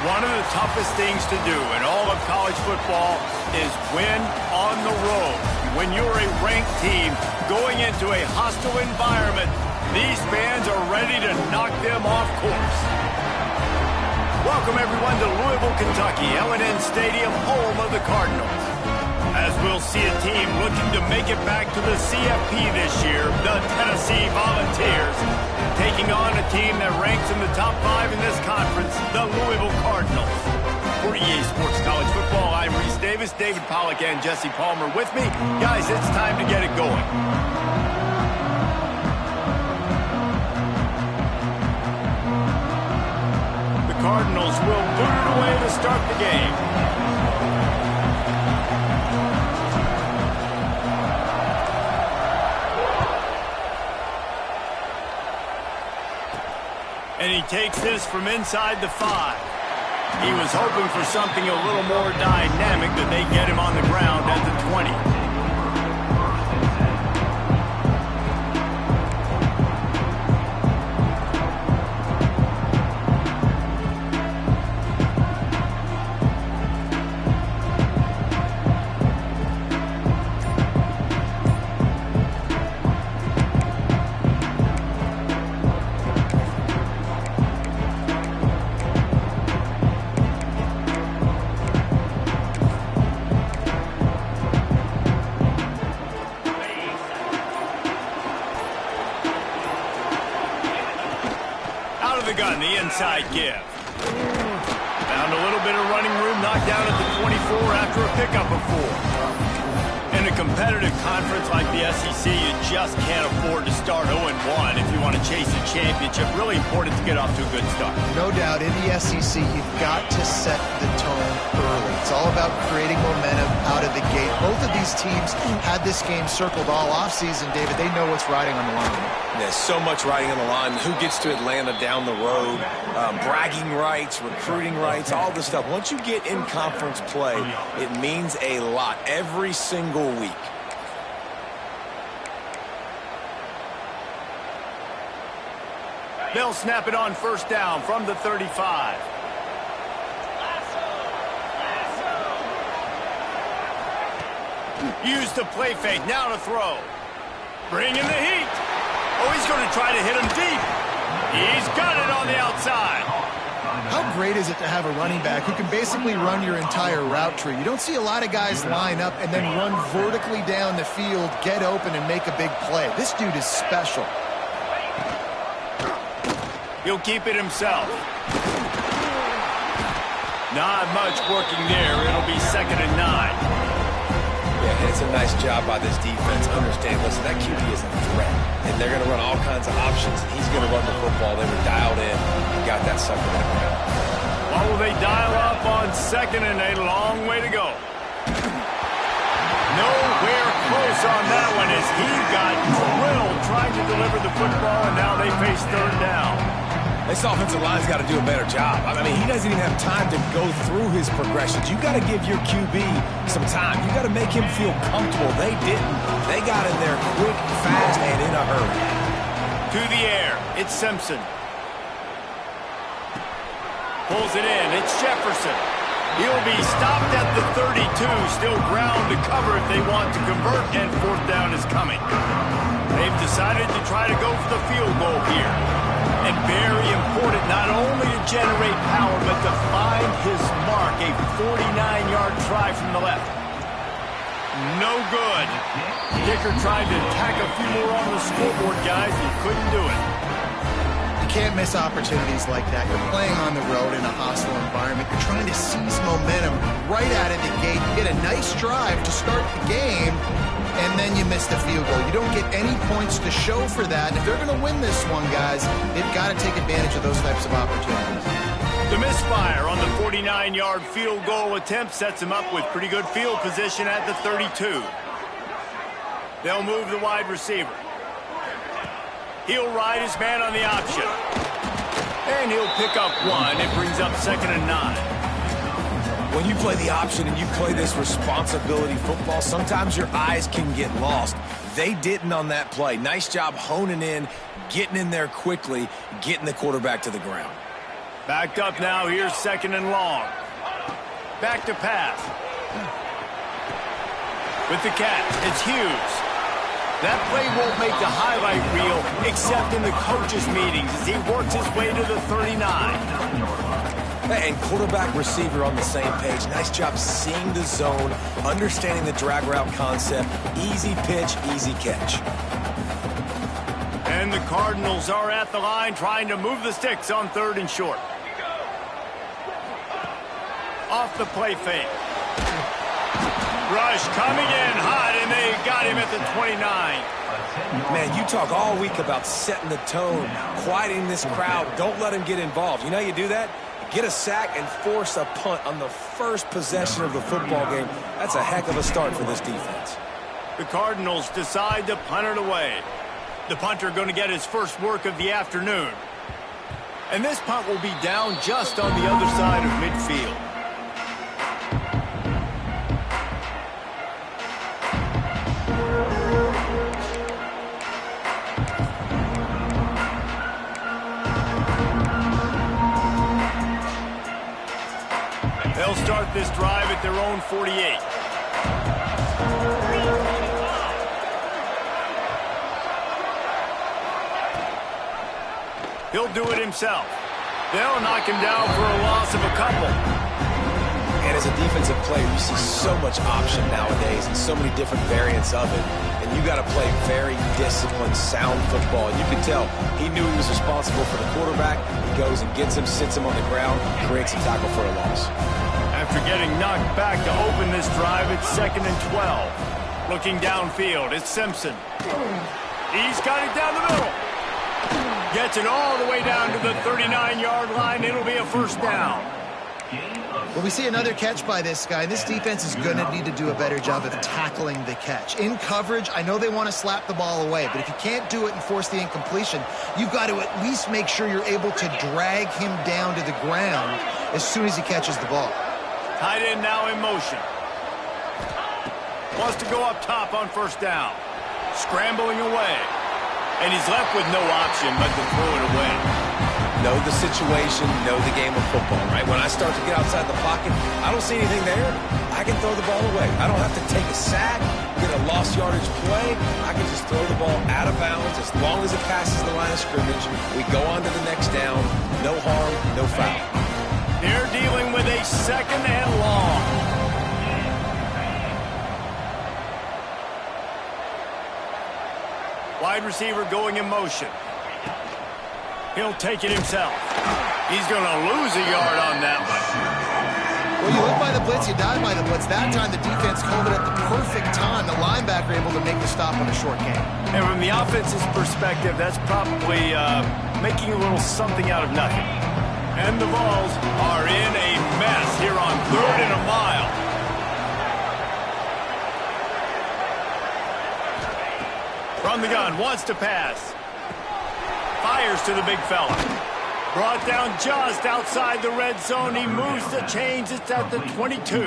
One of the toughest things to do in all of college football is win on the road. When you're a ranked team going into a hostile environment, these fans are ready to knock them off course. Welcome, everyone, to Louisville, Kentucky, L&N Stadium, home of the Cardinals. As we'll see a team looking to make it back to the CFP this year, the Tennessee Volunteers, taking on a team that ranks in the top 5 in this conference, the Louisville Cardinals. For EA Sports College Football, I'm Reese Davis, David Pollack, and Jesse Palmer with me. Guys, it's time to get it going. The Cardinals will boot it away to start the game. And he takes this from inside the 5. He was hoping for something a little more dynamic, that they get him on the ground at the 20. The inside give. Found a little bit of running room, knocked down at the 24 after a pickup of 4. In a competitive conference like the SEC, you just can't afford to start 0-1 if you want to chase a championship. Really important to get off to a good start. No doubt, in the SEC, you've got to set the tone early. It's all about creating momentum out of the gate. Both of these teams had this game circled all offseason, David. They know what's riding on the line. There's so much riding on the line. Who gets to Atlanta down the road? Bragging rights, recruiting rights, all this stuff. Once you get in conference play, it means a lot every single week. They'll snap it on first down from the 35. Use the play fake, now to throw. Bring in the heat. Oh, he's going to try to hit him deep. He's got it on the outside. How great is it to have a running back who can basically run your entire route tree? You don't see a lot of guys line up and then run vertically down the field, get open, and make a big play. This dude is special. He'll keep it himself. Not much working there. It'll be 2nd and 9. Yeah, it's a nice job by this defense. Understand, listen, that QB is a threat. And they're going to run all kinds of options. He's going to run the football. They were dialed in and got that sucker in the ground. What will they dial up on 2nd and 8? A long way to go. Nowhere close on that one as he got drilled trying to deliver the football, and now they face 3rd down. This offensive line's got to do a better job. I mean, he doesn't even have time to go through his progressions. You got to give your QB some time. You got to make him feel comfortable. They didn't. They got in there quick, fast, and in a hurry. To the air. It's Simpson. Pulls it in. It's Jefferson. He'll be stopped at the 32. Still ground to cover if they want to convert, and 4th down is coming. They've decided to try to go for the field goal here. And very important not only to generate power, but to find his mark. A 49-yard try from the left. No good. Kicker tried to tack a few more on the scoreboard, guys. He couldn't do it. You can't miss opportunities like that. You're playing on the road in a hostile environment. You're trying to seize momentum right out of the gate. You get a nice drive to start the game, and then you miss the field goal. You don't get any points to show for that. And if they're going to win this one, guys, they've got to take advantage of those types of opportunities. The misfire on the 49-yard field goal attempt sets him up with pretty good field position at the 32. They'll move the wide receiver. He'll ride his man on the option. And he'll pick up one. It brings up 2nd and 9. When you play the option and you play this responsibility football, sometimes your eyes can get lost. They didn't on that play. Nice job honing in, getting in there quickly, getting the quarterback to the ground. Backed up now. Here's 2nd and long. Back to pass. With the catch, it's Hughes. That play won't make the highlight reel except in the coaches' meetings as he works his way to the 39. And quarterback receiver on the same page. Nice job seeing the zone, understanding the drag route concept. Easy pitch, easy catch. And the Cardinals are at the line trying to move the sticks on 3rd and short. Off the play fake. Rush coming in hot, and they got him at the 29. Man, you talk all week about setting the tone, quieting this crowd. Don't let him get involved. You know how you do that? Get a sack and force a punt on the first possession of the football game. That's a heck of a start for this defense. The Cardinals decide to punt it away. The punter going to get his first work of the afternoon. And this punt will be down just on the other side of midfield. They'll start this drive at their own 48. He'll do it himself. They'll knock him down for a loss of a couple. And as a defensive player, you see so much option nowadays and so many different variants of it. And you got to play very disciplined, sound football. And you can tell he knew he was responsible for the quarterback. He goes and gets him, sits him on the ground, creates a tackle for a loss. After getting knocked back to open this drive, it's 2nd and 12. Looking downfield, it's Simpson. He's got it down the middle. Gets it all the way down to the 39-yard line. It'll be a first down. Well, we see another catch by this guy. This defense is going to need to do a better job of tackling the catch. In coverage, I know they want to slap the ball away, but if you can't do it and force the incompletion, you've got to at least make sure you're able to drag him down to the ground as soon as he catches the ball. Tight end now in motion. Wants to go up top on first down. Scrambling away. And he's left with no option but to throw it away. Know the situation, know the game of football, right? When I start to get outside the pocket, I don't see anything there. I can throw the ball away. I don't have to take a sack, get a lost yardage play. I can just throw the ball out of bounds as long as it passes the line of scrimmage. We go on to the next down. No harm, no foul. They're dealing with a 2nd and long. Wide receiver going in motion. He'll take it himself. He's going to lose a yard on that one. Well, you live by the blitz, you die by the blitz. That time the defense called it at the perfect time. The linebacker able to make the stop on a short gain. And from the offense's perspective, that's probably making a little something out of nothing. And the Vols are in a mess here on 3rd and a mile. From the gun, wants to pass. Fires to the big fella. Brought down just outside the red zone. He moves the chains. It's at the 22.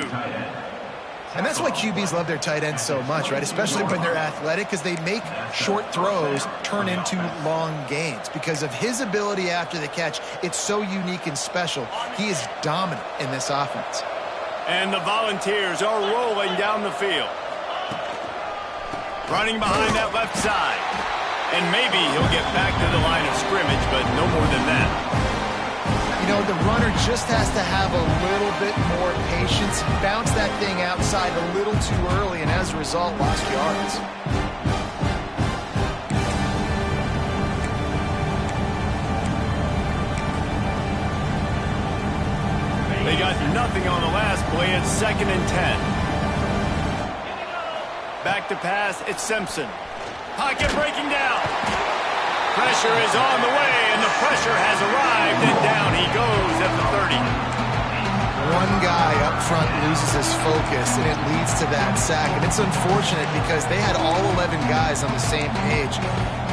And that's why QBs love their tight ends so much, right? Especially when they're athletic, because they make short throws turn into long gains. Because of his ability after the catch, it's so unique and special. He is dominant in this offense. And the Volunteers are rolling down the field. Running behind that left side. And maybe he'll get back to the line of scrimmage, but no more than that. You know, the runner just has to have a little bit more patience. He bounced that thing outside a little too early, and as a result, lost yards. They got nothing on the last play. It's 2nd and 10. Back to pass. It's Simpson. Pocket breaking down. Pressure is on the way, and the pressure has arrived, and down he goes at the 30. One guy up front loses his focus, and it leads to that sack. And it's unfortunate because they had all 11 guys on the same page.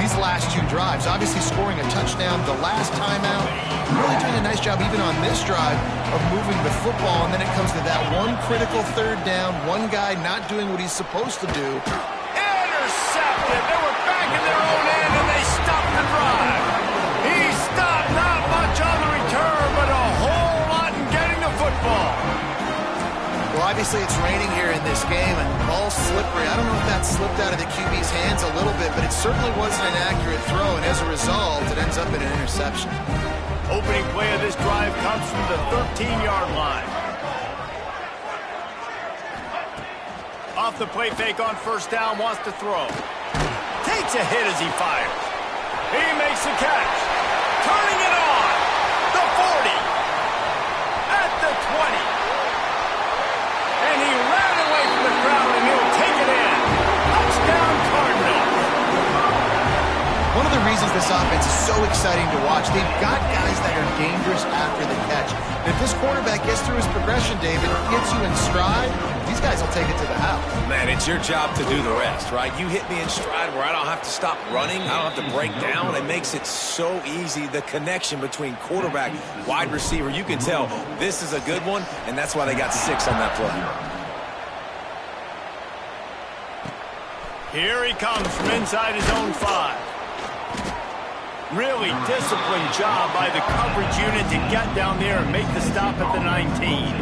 These last 2 drives, obviously scoring a touchdown the last time out, really doing a nice job even on this drive of moving the football, and then it comes to that one critical 3rd down, one guy not doing what he's supposed to do. Intercepted. They were back in their own end, and they stopped the drive. He stopped not much on the return, but a whole lot in getting the football. Well, obviously it's raining here in this game, and the ball's slippery. I don't know if that slipped out of the QB's hands a little bit, but it certainly wasn't an accurate throw, and as a result, it ends up in an interception. Opening play of this drive comes from the 13-yard line. Off the play fake on 1st down, wants to throw. Takes a hit as he fires. He makes the catch. Turning it on. The 40. At the 20. And he ran away from the crowd, and he'll take it in. Touchdown, Cardinals. One of the reasons this offense is so exciting to watch, they've got guys that are dangerous after the catch. And if this quarterback gets through his progression, David, gets you in stride, these guys will take it to the house. Man, it's your job to do the rest, right? You hit me in stride where I don't have to stop running. I don't have to break down. It makes it so easy. The connection between quarterback, wide receiver, you can tell this is a good one, and that's why they got 6 on that play. Here he comes from inside his own 5. Really disciplined job by the coverage unit to get down there and make the stop at the 19.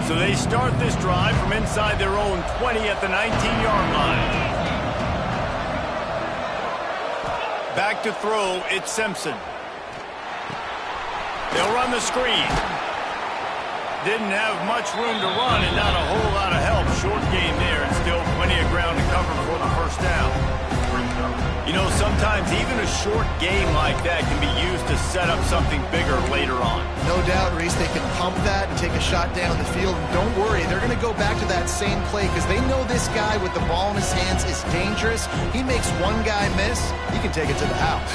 So they start this drive from inside their own 20 at the 19-yard line. Back to throw, it's Simpson. They'll run the screen. Didn't have much room to run and not a whole lot of help. Short game there and still plenty of ground to cover for the 1st down. You know, sometimes even a short game like that can be used to set up something bigger later on. No doubt, Reese, they can pump that and take a shot down the field. And don't worry, they're going to go back to that same play because they know this guy with the ball in his hands is dangerous. He makes one guy miss, he can take it to the house.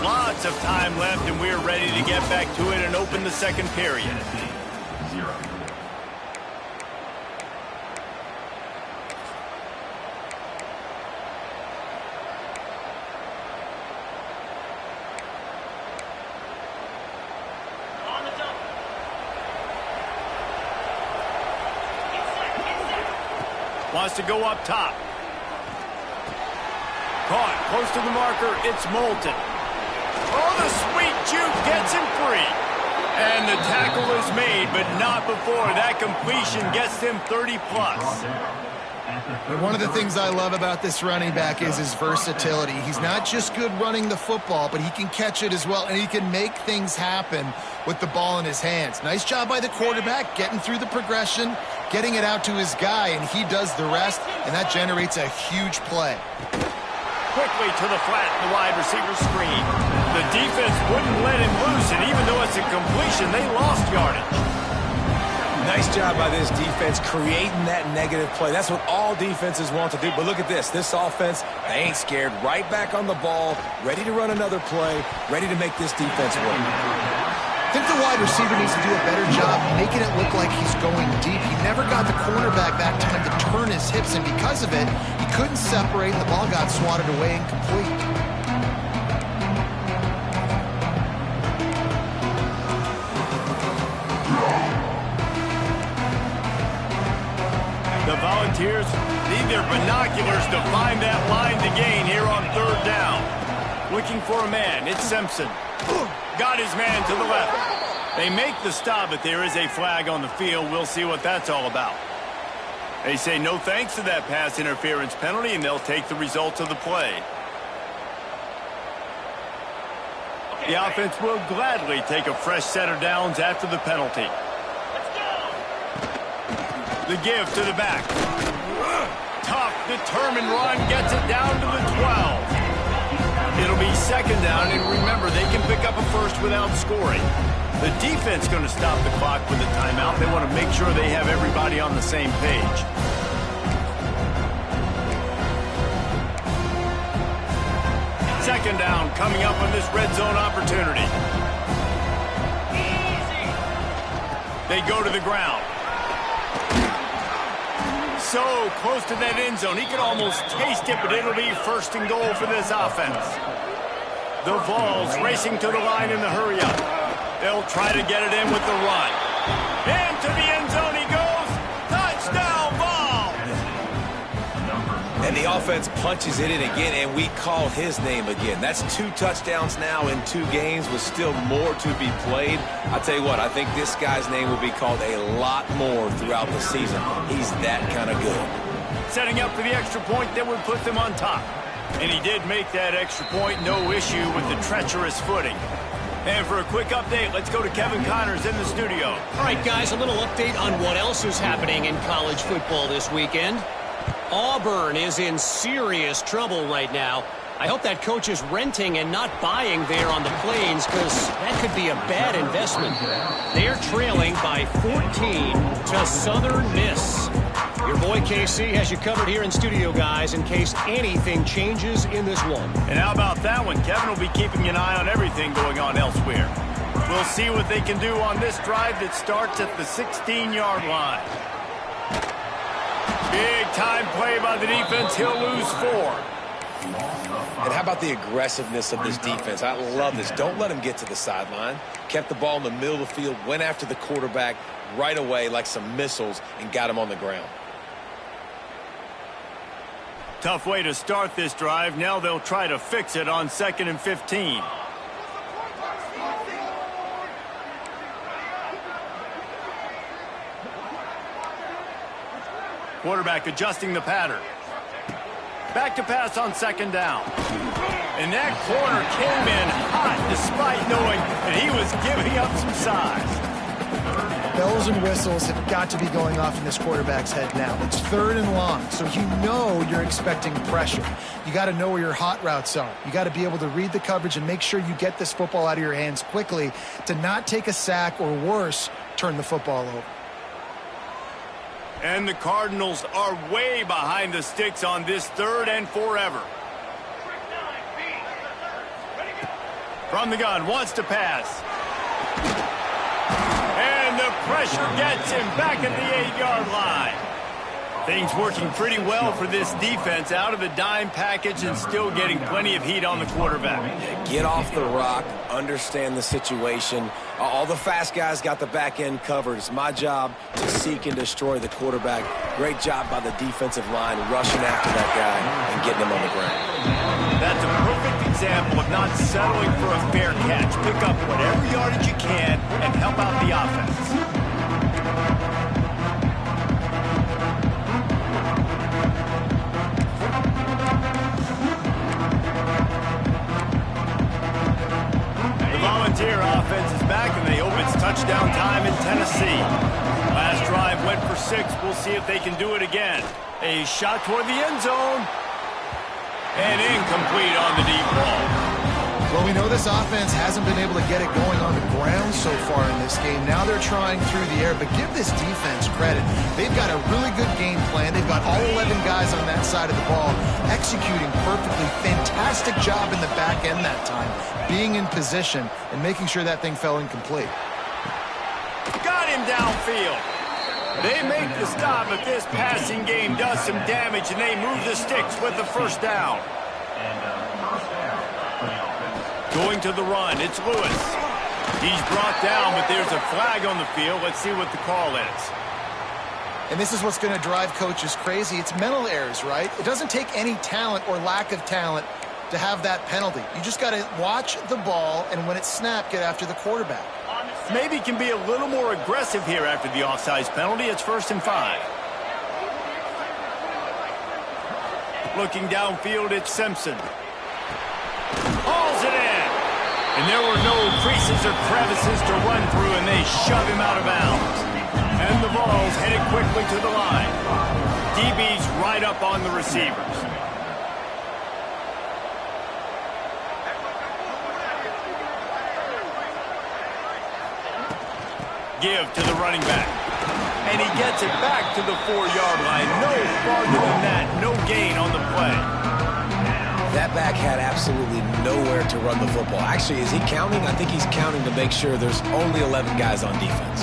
Lots of time left, and we're ready to get back to it and open the 2nd period. Wants to go up top. Caught close to the marker. It's Moulton. Oh, the sweet juke gets him free. And the tackle is made, but not before. That completion gets him 30-plus. And one of the things I love about this running back is his versatility. He's not just good running the football, but he can catch it as well, and he can make things happen with the ball in his hands. Nice job by the quarterback, getting through the progression, getting it out to his guy, and he does the rest, and that generates a huge play. Quickly to the flat, the wide receiver screen. The defense wouldn't let him loose, and even though it's a completion, they lost yardage. Nice job by this defense creating that negative play. That's what all defenses want to do. But look at this. This offense, they ain't scared. Right back on the ball, ready to run another play, ready to make this defense work. I think the wide receiver needs to do a better job making it look like he's going deep. He never got the cornerback that time to turn his hips, and because of it, he couldn't separate, and the ball got swatted away incomplete. The Volunteers need their binoculars to find that line to gain here on 3rd down. Looking for a man. It's Simpson. Got his man to the left. They make the stop, but there is a flag on the field. We'll see what that's all about. They say no thanks to that pass interference penalty, and they'll take the results of the play. The offense will gladly take a fresh set of downs after the penalty. The give to the back. Tough, determined run gets it down to the 12. It'll be second down, and remember, they can pick up a first without scoring. The defense going to stop the clock with a timeout. They want to make sure they have everybody on the same page. Second down coming up on this red zone opportunity. They go to the ground. So close to that end zone. He could almost taste it, but it'll be first and goal for this offense. The Vols racing to the line in the hurry-up. They'll try to get it in with the run. Into the end zone he goes. Touchdown, Vols! And the offense punches it in again, and we call his name again. That's 2 touchdowns now in 2 games with still more to be played. I tell you what, I think this guy's name will be called a lot more throughout the season. He's that kind of good. Setting up for the extra point that would put them on top. And he did make that extra point, no issue with the treacherous footing. And for a quick update, let's go to Kevin Connors in the studio. All right, guys, a little update on what else is happening in college football this weekend. Auburn is in serious trouble right now. I hope that coach is renting and not buying there on the Plains, because that could be a bad investment. They're trailing by 14 to Southern Miss. Your boy KC has you covered here in studio, guys, in case anything changes in this one. And how about that one? Kevin will be keeping an eye on everything going on elsewhere. We'll see what they can do on this drive that starts at the 16-yard line. Big time play by the defense. He'll lose 4. And how about the aggressiveness of this defense? I love this. Don't let him get to the sideline. Kept the ball in the middle of the field, went after the quarterback right away like some missiles, and got him on the ground. Tough way to start this drive. Now they'll try to fix it on 2nd and 15. Quarterback adjusting the pattern. Back to pass on 2nd down. And that corner came in hot despite knowing that he was giving up some size. Bells and whistles have got to be going off in this quarterback's head now. It's 3rd and long, so you know you're expecting pressure. You got to know where your hot routes are. You got to be able to read the coverage and make sure you get this football out of your hands quickly to not take a sack or worse, turn the football over. And the Cardinals are way behind the sticks on this 3rd and forever. From the gun, wants to pass. And the pressure gets him back at the 8-yard line. Things working pretty well for this defense, out of the dime package and still getting plenty of heat on the quarterback. Get off the rock, understand the situation. All the fast guys got the back end covered. It's my job to seek and destroy the quarterback. Great job by the defensive line rushing after that guy and getting him on the ground. That's a perfect example of not settling for a fair catch. Pick up whatever yardage you can and help out the offense. Volunteer offense is back, and they hope it's touchdown time in Tennessee. Last drive went for 6. We'll see if they can do it again. A shot toward the end zone. And incomplete on the deep ball. Well, we know this offense hasn't been able to get it going on the ground so far in this game. Now they're trying through the air, but give this defense credit. They've got a really good game plan. They've got all 11 guys on that side of the ball executing perfectly. Fantastic job in the back end that time, being in position and making sure that thing fell incomplete. Got him downfield. They make the stop, but this passing game does some damage, and they move the sticks with the first down. Going to the run, it's Lewis. He's brought down, but there's a flag on the field. Let's see what the call is. And this is what's going to drive coaches crazy. It's mental errors, right? It doesn't take any talent or lack of talent to have that penalty. You just got to watch the ball, and when it's snapped, get after the quarterback. Maybe can be a little more aggressive here after the offsides penalty. It's 1st and 5. Looking downfield, it's Simpson. Hauls it in. And there were no creases or crevices to run through, and they shove him out of bounds. And the ball's headed quickly to the line. DB's right up on the receivers. Give to the running back. And he gets it back to the 4-yard line. No farther than that. No gain on the play. That back had absolutely nowhere to run the football. Actually, is he counting? I think he's counting to make sure there's only 11 guys on defense.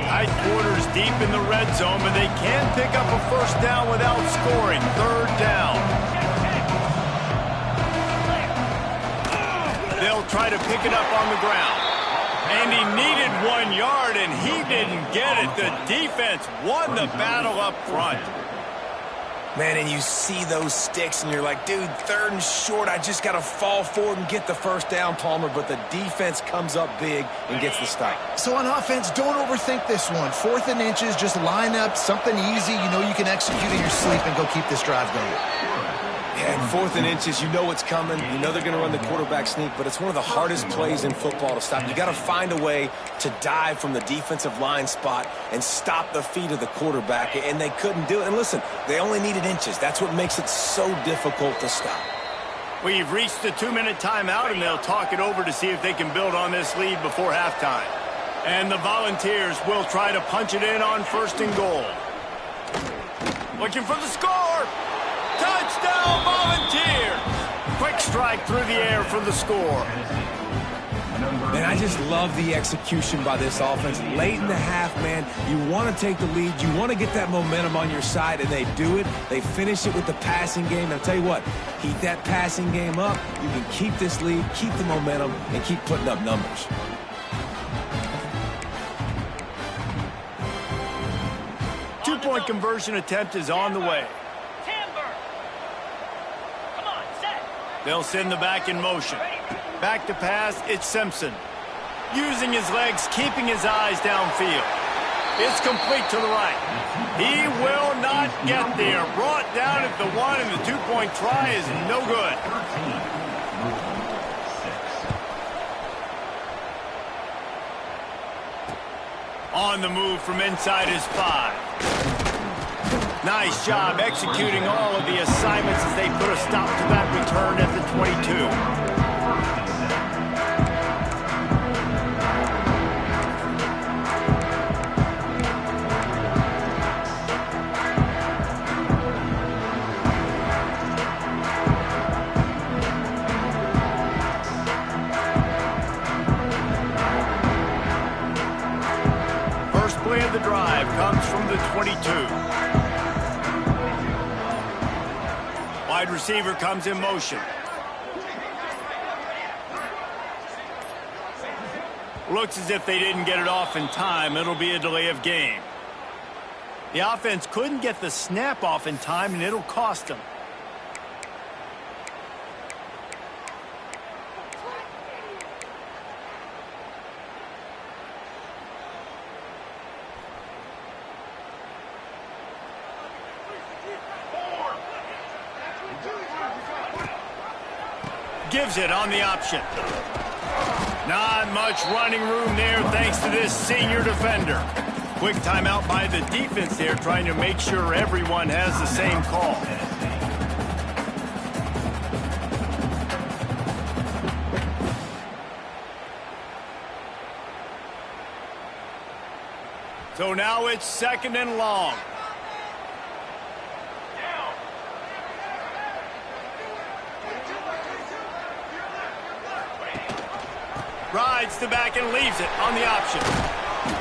Tight quarters deep in the red zone, but they can pick up a 1st down without scoring. 3rd down. They'll try to pick it up on the ground. And he needed 1 yard, and he didn't get it. The defense won the battle up front. Man, and you see those sticks, and you're like, dude, 3rd and short. I just got to fall forward and get the 1st down, Palmer. But the defense comes up big and gets the stop. So on offense, don't overthink this one. 4th and inches, just line up something easy. You know you can execute in your sleep and go keep this drive going. Yeah, and 4th and inches, you know what's coming. You know they're going to run the quarterback sneak, but it's one of the hardest plays in football to stop. You got to find a way to dive from the defensive line spot and stop the feet of the quarterback, and they couldn't do it. And listen, they only needed inches. That's what makes it so difficult to stop. We've reached the 2-minute timeout, and they'll talk it over to see if they can build on this lead before halftime. And the Volunteers will try to punch it in on 1st and goal. Looking for the score. Touchdown, Volunteers! Quick strike through the air for the score. Man, I just love the execution by this offense. Late in the half, man, you want to take the lead. You want to get that momentum on your side, and they do it. They finish it with the passing game. And I'll tell you what, keep that passing game up. You can keep this lead, keep the momentum, and keep putting up numbers. Two-point conversion attempt is on the way. They'll send the back in motion. Back to pass, it's Simpson. Using his legs, keeping his eyes downfield. It's complete to the right. He will not get there. Brought down at the 1, and the 2-point try is no good. On the move from inside his 5. Nice job executing all of the assignments as they put a stop to that return at the 22. First play of the drive comes from the 22. Wide receiver comes in motion. Looks as if they didn't get it off in time. It'll be a delay of game. The offense couldn't get the snap off in time, and it'll cost them. Gives it on the option. Not much running room there thanks to this senior defender. Quick timeout by the defense there, trying to make sure everyone has the same call. So now it's 2nd and long. Rides the back and leaves it on the option.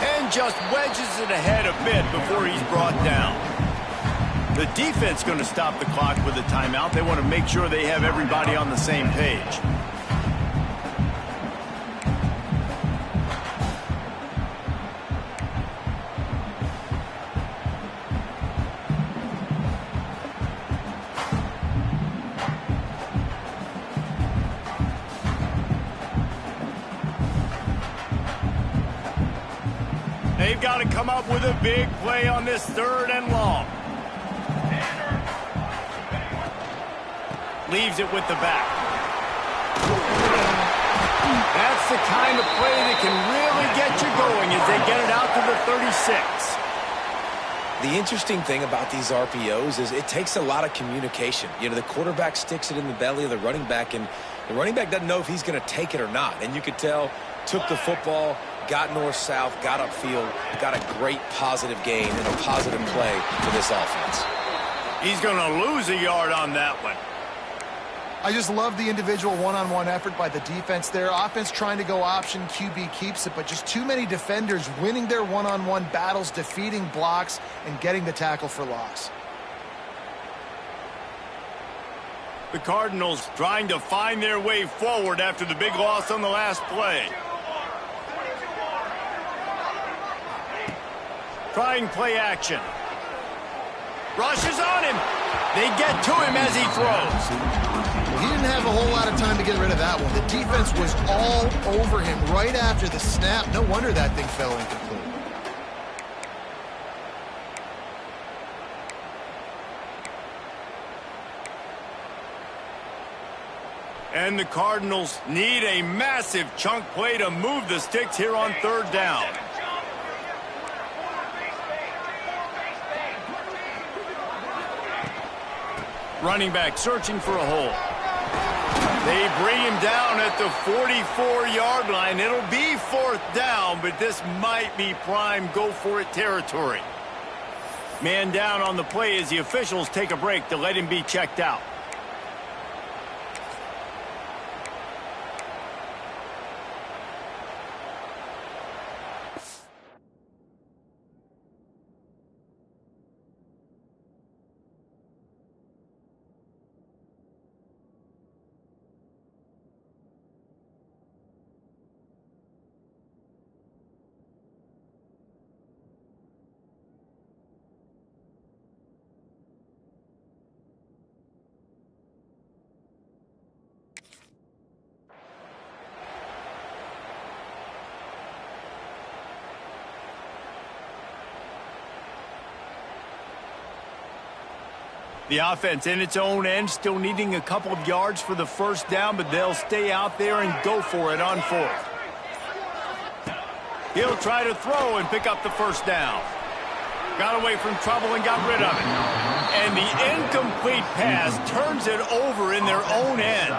And just wedges it ahead a bit before he's brought down. The defense going to stop the clock with a timeout. They want to make sure they have everybody on the same page. They've got to come up with a big play on this 3rd and long. Leaves it with the back. That's the kind of play that can really get you going as they get it out to the 36. The interesting thing about these RPOs is it takes a lot of communication. You know, the quarterback sticks it in the belly of the running back, and the running back doesn't know if he's going to take it or not. And you could tell, took the football, got north-south, got upfield, got a great positive gain and a positive play for this offense. He's going to lose a yard on that one. I just love the individual one-on-one effort by the defense there. Offense trying to go option, QB keeps it, but just too many defenders winning their one-on-one battles, defeating blocks, and getting the tackle for loss. The Cardinals trying to find their way forward after the big loss on the last play. Trying play action. Rushes on him. They get to him as he throws. He didn't have a whole lot of time to get rid of that one. The defense was all over him right after the snap. No wonder that thing fell incomplete. And the Cardinals need a massive chunk play to move the sticks here on 3rd down. Running back searching for a hole. They bring him down at the 44-yard line. It'll be 4th down, but this might be prime go-for-it territory. Man down on the play as the officials take a break to let him be checked out. The offense in its own end, still needing a couple of yards for the 1st down, but they'll stay out there and go for it on 4th. He'll try to throw and pick up the 1st down. Got away from trouble and got rid of it. And the incomplete pass turns it over in their own end.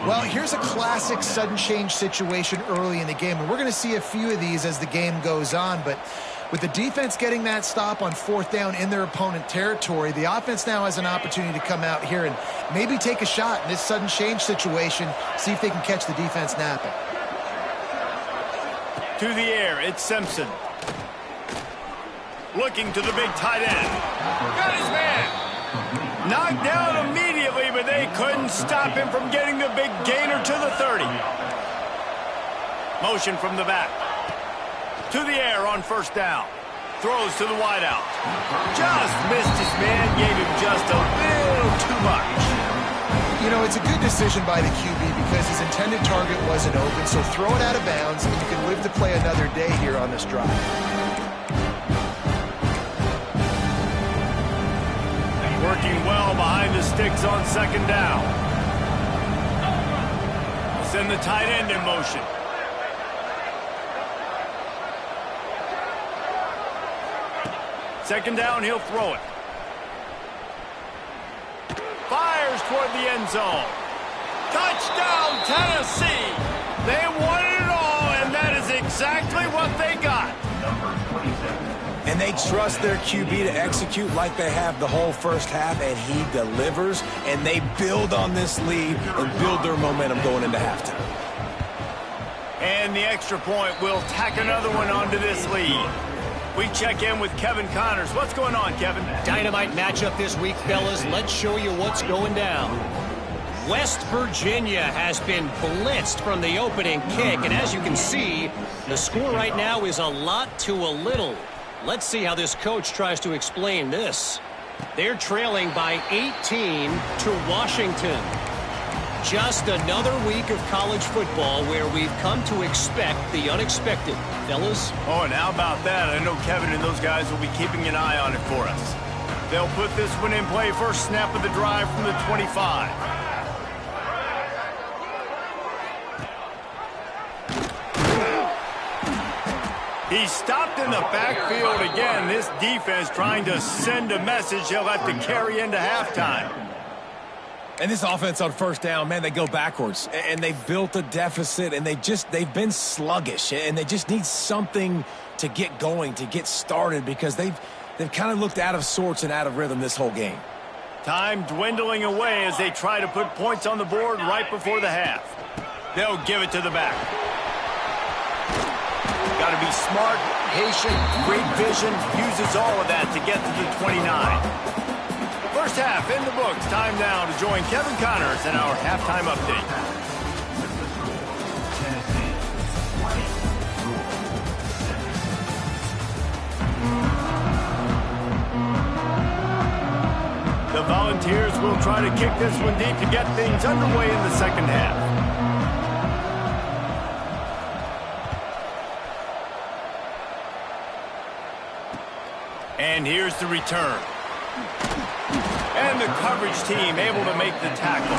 Well, here's a classic sudden change situation early in the game, and we're going to see a few of these as the game goes on, but with the defense getting that stop on 4th down in their opponent territory, the offense now has an opportunity to come out here and maybe take a shot in this sudden change situation, see if they can catch the defense napping. To the air, it's Simpson. Looking to the big tight end. Got his man. Knocked down immediately, but they couldn't stop him from getting the big gainer to the 30. Motion from the back. To the air on 1st down. Throws to the wideout. Just missed his man. Gave him just a little too much. You know, it's a good decision by the QB because his intended target wasn't open, so throw it out of bounds, and you can live to play another day here on this drive. Working well behind the sticks on 2nd down. Send the tight end in motion. Second down, he'll throw it. Fires toward the end zone. Touchdown, Tennessee! They wanted it all, and that is exactly what they got. And they trust their QB to execute like they have the whole 1st half, and he delivers, and they build on this lead and build their momentum going into halftime. And the extra point will tack another one onto this lead. We check in with Kevin Connors. What's going on, Kevin? Dynamite matchup this week, fellas. Let's show you what's going down. West Virginia has been blitzed from the opening kick, and as you can see, the score right now is a lot to a little. Let's see how this coach tries to explain this. They're trailing by 18 to Washington. Just another week of college football where we've come to expect the unexpected. Fellas? Oh, and how about that? I know Kevin and those guys will be keeping an eye on it for us. They'll put this one in play first snap of the drive from the 25. He's stopped in the backfield again. This defense trying to send a message he'll have to carry into halftime. And this offense on first down, man, they go backwards. And they've built a deficit, and they've been sluggish. And they just need something to get going, to get started, because they've kind of looked out of sorts and out of rhythm this whole game. Time dwindling away as they try to put points on the board right before the half. They'll give it to the back. Got to be smart, patient, great vision, uses all of that to get to the 29. First half in the books. Time now to join Kevin Connors in our halftime update. The Volunteers will try to kick this one deep to get things underway in the second half. And here's the return. And the coverage team able to make the tackle.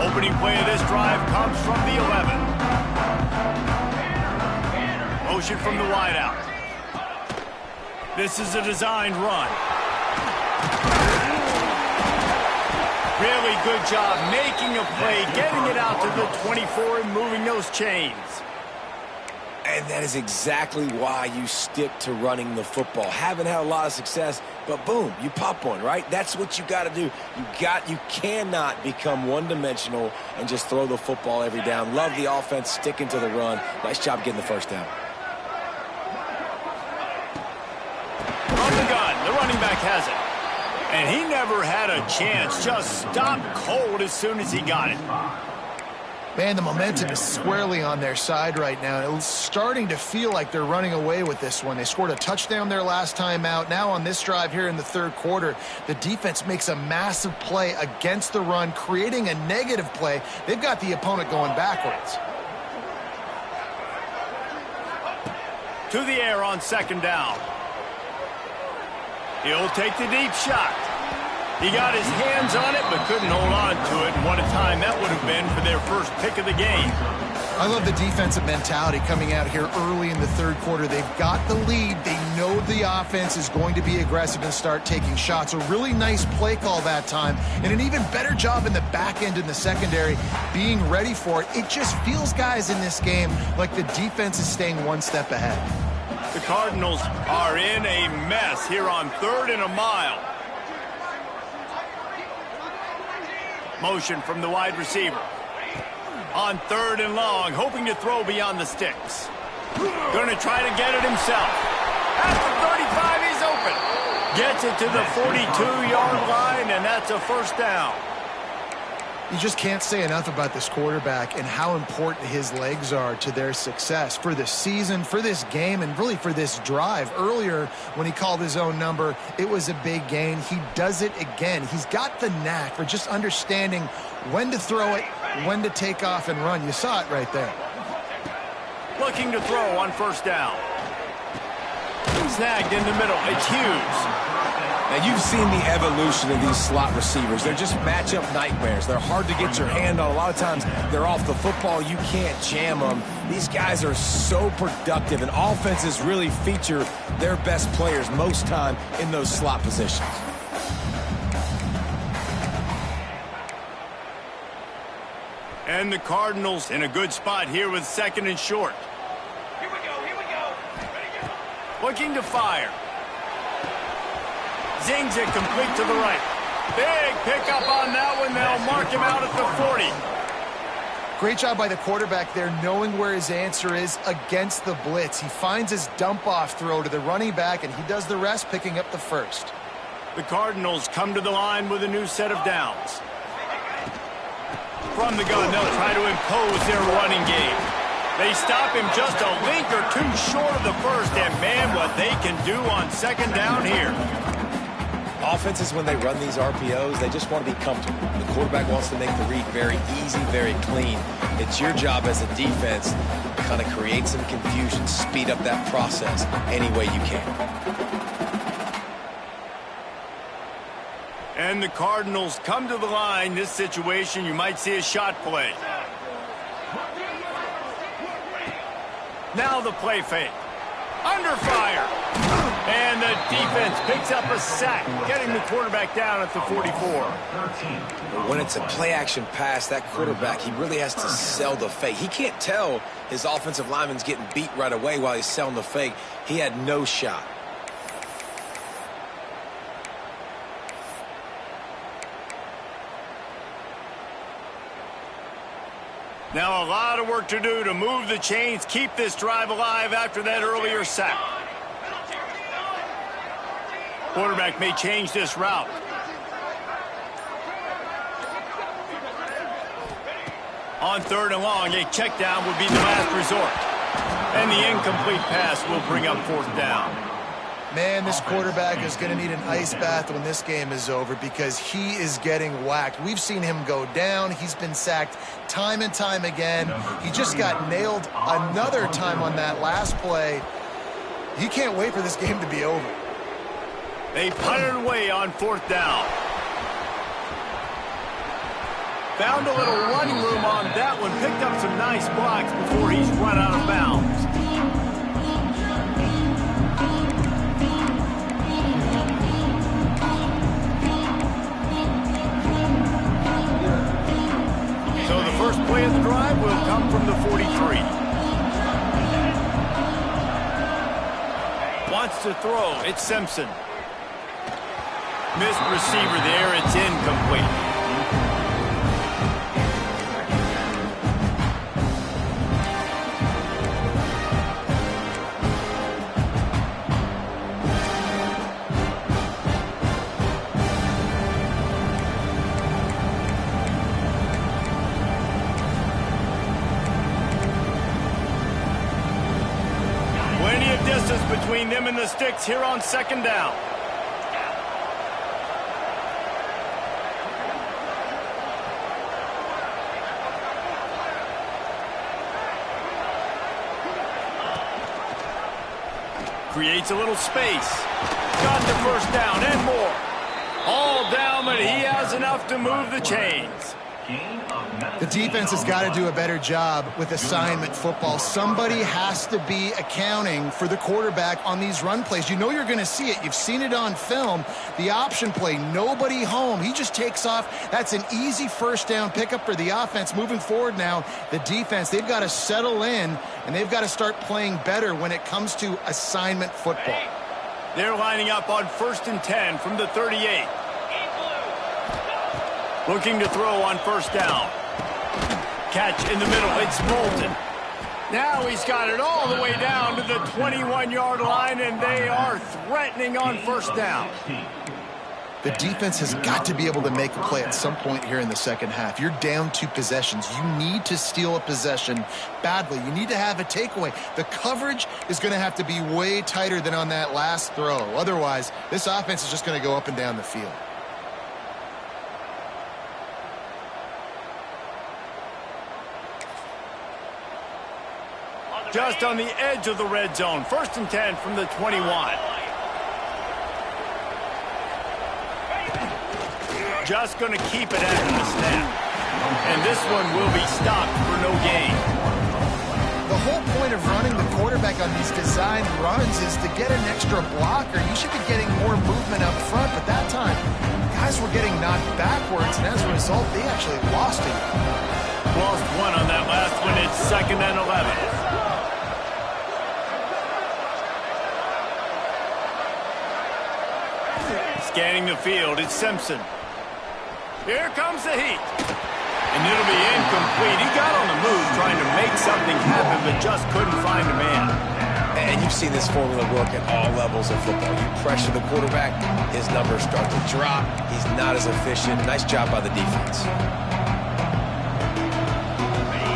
Opening play of this drive comes from the 11. Motion from the wideout. This is a designed run. Really good job making a play, getting it out to the 24 and moving those chains. And that is exactly why you stick to running the football. Haven't had a lot of success, but boom, you pop one, right? That's what you got to do. You cannot become one-dimensional and just throw the football every down. Love the offense, sticking to the run. Nice job getting the first down. From the gun, the running back has it. And he never had a chance. Just stopped cold as soon as he got it. Man, the momentum is squarely on their side right now. It's starting to feel like they're running away with this one. They scored a touchdown their last time out. Now on this drive here in the third quarter, the defense makes a massive play against the run, creating a negative play. They've got the opponent going backwards. To the air on second down. He'll take the deep shot. He got his hands on it, but couldn't hold on to it. And what a time that would have been for their first pick of the game. I love the defensive mentality coming out here early in the third quarter. They've got the lead. They know the offense is going to be aggressive and start taking shots. A really nice play call that time, and an even better job in the back end in the secondary being ready for it. It just feels, guys, in this game like the defense is staying one step ahead. The Cardinals are in a mess here on 3rd and a mile. Motion from the wide receiver. On 3rd and long, hoping to throw beyond the sticks. Going to try to get it himself. At the 35, he's open. Gets it to the 42-yard line, and that's a first down. You just can't say enough about this quarterback and how important his legs are to their success for this season, for this game, and really for this drive. Earlier, when he called his own number, it was a big gain. He does it again. He's got the knack for just understanding when to throw it, when to take off and run. You saw it right there. Looking to throw on first down. Snagged in the middle. It's Hughes. Now, you've seen the evolution of these slot receivers. They're just matchup nightmares. They're hard to get your hand on. A lot of times, they're off the football. You can't jam them. These guys are so productive, and offenses really feature their best players most time in those slot positions. And the Cardinals in a good spot here with 2nd and short. Here we go. Ready, go. Looking to fire. Zings it complete to the right. Big pickup on that one. They'll mark him out at the 40. Great job by the quarterback there, knowing where his answer is against the blitz. He finds his dump-off throw to the running back, and he does the rest, picking up the first. The Cardinals come to the line with a new set of downs. From the gun, they'll try to impose their running game. They stop him just a link or two short of the first, and man, what they can do on second down here. Offenses, when they run these RPOs, they just want to be comfortable. The quarterback wants to make the read very easy, very clean. It's your job as a defense to kind of create some confusion, speed up that process any way you can. And the Cardinals come to the line. This situation, you might see a shot play. Now the play fake. Under fire. And the defense picks up a sack, getting the quarterback down at the 44. When it's a play-action pass, that quarterback, he really has to sell the fake. He can't tell his offensive lineman's getting beat right away while he's selling the fake. He had no shot. Now a lot of work to do to move the chains, keep this drive alive after that earlier sack. Quarterback may change this route. On third and long, a check down would be the last resort. And the incomplete pass will bring up fourth down. Man, this quarterback is going to need an ice bath when this game is over because he is getting whacked. We've seen him go down. He's been sacked time and time again. He just got nailed another time on that last play. He can't wait for this game to be over. They punted away on fourth down. Found a little running room on that one. Picked up some nice blocks before he's run out of bounds. So the first play of the drive will come from the 43. Wants to throw. It's Simpson. Missed receiver there. It's incomplete. Plenty of distance between them and the sticks here on second down. Creates a little space. Got the first down and more. All down, but he has enough to move the chains. The defense has got to do a better job with assignment football. Somebody has to be accounting for the quarterback on these run plays. You know you're going to see it. You've seen it on film. The option play, nobody home. He just takes off. That's an easy first down pickup for the offense. Moving forward now, the defense, they've got to settle in, and they've got to start playing better when it comes to assignment football. They're lining up on 1st and 10 from the 38. Looking to throw on first down. Catch in the middle. It's Bolton. Now he's got it all the way down to the 21-yard line, and they are threatening on first down. The defense has got to be able to make a play at some point here in the second half. You're down 2 possessions. You need to steal a possession badly. You need to have a takeaway. The coverage is going to have to be way tighter than on that last throw. Otherwise, this offense is just going to go up and down the field. Just on the edge of the red zone. 1st and 10 from the 21. Just going to keep it after the snap. And this one will be stopped for no gain. The whole point of running the quarterback on these design runs is to get an extra blocker. You should be getting more movement up front, but that time, guys were getting knocked backwards, and as a result, they actually lost it. Lost one on that last one. It's 2nd and 11. Scanning the field, it's Simpson. Here comes the heat. And it'll be incomplete. He got on the move trying to make something happen, but just couldn't find a man. And you've seen this formula work at all levels of football. You pressure the quarterback, his numbers start to drop. He's not as efficient. Nice job by the defense.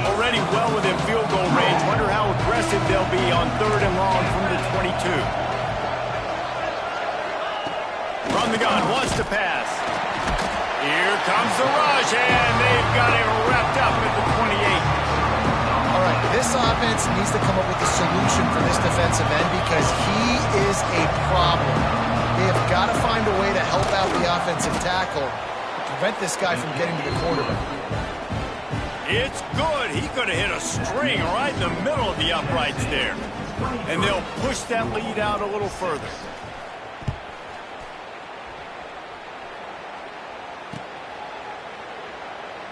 Already well within field goal range. Wonder how aggressive they'll be on 3rd and long from the 22. From the gun, wants to pass. Here comes the rush, and they've got it wrapped up at the 28. All right, this offense needs to come up with a solution for this defensive end because he is a problem. They have got to find a way to help out the offensive tackle to prevent this guy from getting to the quarterback. It's good. He could have hit a string right in the middle of the uprights there. And they'll push that lead out a little further.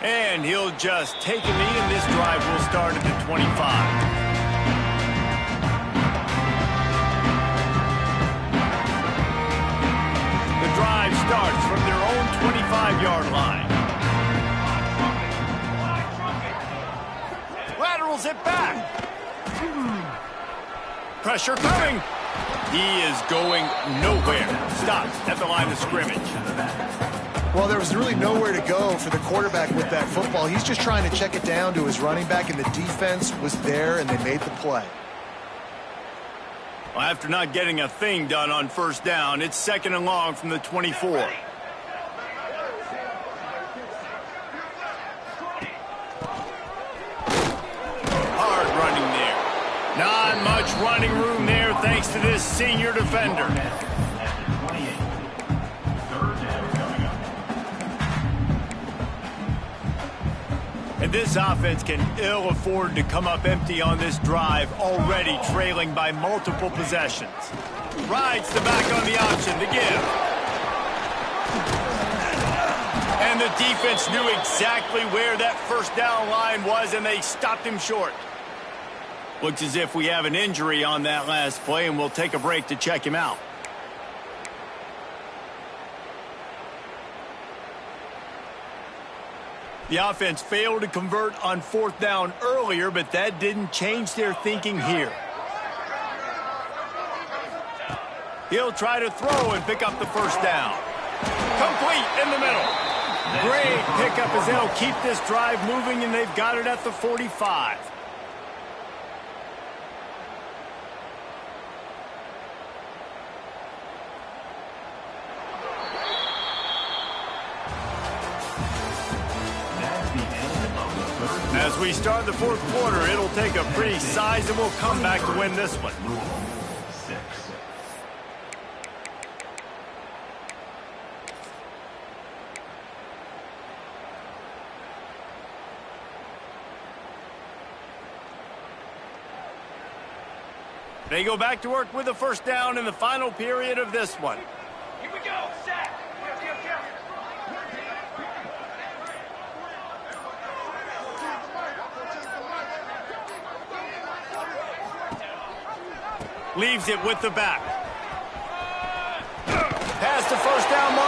And he'll just take a knee, and this drive will start at the 25. The drive starts from their own 25-yard line. Laterals it back. Pressure coming. He is going nowhere. Stops at the line of scrimmage. Well, there was really nowhere to go for the quarterback with that football. He's just trying to check it down to his running back, and the defense was there, and they made the play. Well, after not getting a thing done on 1st down, it's 2nd and long from the 24. Hard running there. Not much running room there thanks to this senior defender. And this offense can ill afford to come up empty on this drive, already trailing by multiple possessions. Rides the back on the option to give. And the defense knew exactly where that 1st down line was, and they stopped him short. Looks as if we have an injury on that last play, and we'll take a break to check him out. The offense failed to convert on 4th down earlier, but that didn't change their thinking here. He'll try to throw and pick up the 1st down. Complete in the middle. Great pickup as they'll keep this drive moving, and they've got it at the 45. As we start the 4th quarter, it'll take a pretty sizable comeback to win this one. They go back to work with a 1st down in the final period of this one. Here we go, sack. Leaves it with the back. Past the 1st down mark.